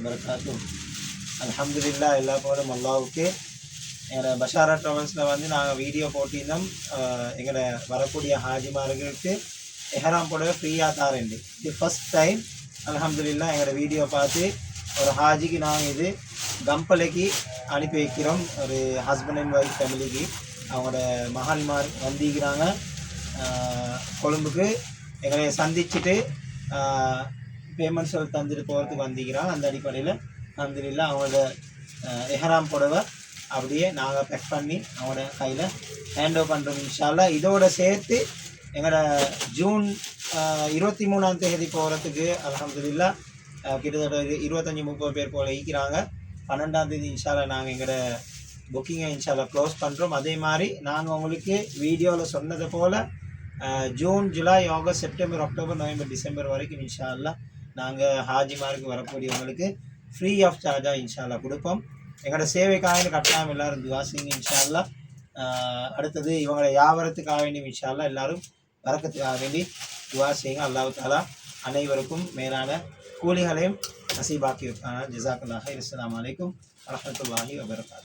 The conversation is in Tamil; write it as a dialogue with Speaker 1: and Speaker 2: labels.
Speaker 1: வரகாத்துஹு. அல்ஹம்துலில்லாஹ், எல்லா புகழும் அல்லாஹ்வுக்கு. எங்களோட பஷாரா ட்ராவல்ஸில் வந்து நாங்கள் வீடியோ போட்டிருந்தோம். எங்களோட வரக்கூடிய ஹாஜிமார்களுக்கு எஹராம் போடவே ஃப்ரீயாக தாரேன்டி. இது ஃபஸ்ட் டைம் அல்ஹம்துலில்லாஹ் எங்களோட வீடியோ பார்த்து ஒரு ஹாஜிக்கு நாங்கள் இது கம்பளைக்கு அனுப்பி வைக்கிறோம். ஒரு ஹஸ்பண்ட் அண்ட் ஒய்ஃப் ஃபேமிலிக்கு அவங்களோட மகள்மார் வந்திக்கிறாங்க கொழும்புக்கு. எங்களை சந்திச்சுட்டு பேமெண்ட் சொல்லி தந்துட்டு போகிறதுக்கு வந்திக்கிறாங்க. அந்த அடிப்படையில் அல்ஹம்துலில்லாஹ் அவங்களோட எஹராம் புடவை அப்படியே நாங்கள் பேக் பண்ணி அவங்களோட கையில் ஹேண்ட் ஓவர் பண்ணுறோம் இன்ஷா அல்லாஹ். இதோட சேர்த்து எங்களோட ஜூன் 23 போகிறதுக்கு அல்ஹம்துலில்லாஹ் கிட்டத்தட்ட 25-30 பேர் போல் ஈக்கிறாங்க. 12 இன்ஷா அல்லாஹ் நாங்கள் எங்களோட புக்கிங்கை இன்ஷா அல்லாஹ் க்ளோஸ் பண்ணுறோம். அதே மாதிரி நாங்கள் உங்களுக்கு வீடியோவில் சொன்னது போல் June, July, August, September, October, November, December வரைக்கும் இன்ஷா அல்லாஹ் நாங்கள் ஹாஜிமாருக்கு வரக்கூடியவங்களுக்கு ஃப்ரீ ஆஃப் சார்ஜாக இன்ஷா அல்லாஹ் கொடுப்போம். எங்களோட சேவைக்காக கட்டாயம் எல்லோரும் துவா செய்யுங்க இன்ஷா அல்லாஹ். அடுத்தது இவங்களோட வியாபாரத்துக்காக வேண்டியும் இன்ஷா அல்லாஹ் எல்லோரும் வரக்கத்துக்காக வேண்டி துவா செய்யுங்க. அல்லாஹ் தஆலா அனைவருக்கும் மேலான கூலிகளையும் நசீபாக்கி வைப்பாங்க. ஜஸாக்கல்லாஹ். அஸ்ஸலாமு அலைக்கும் வரஹ்மத்துல்லாஹி வபரகாத்துஹு.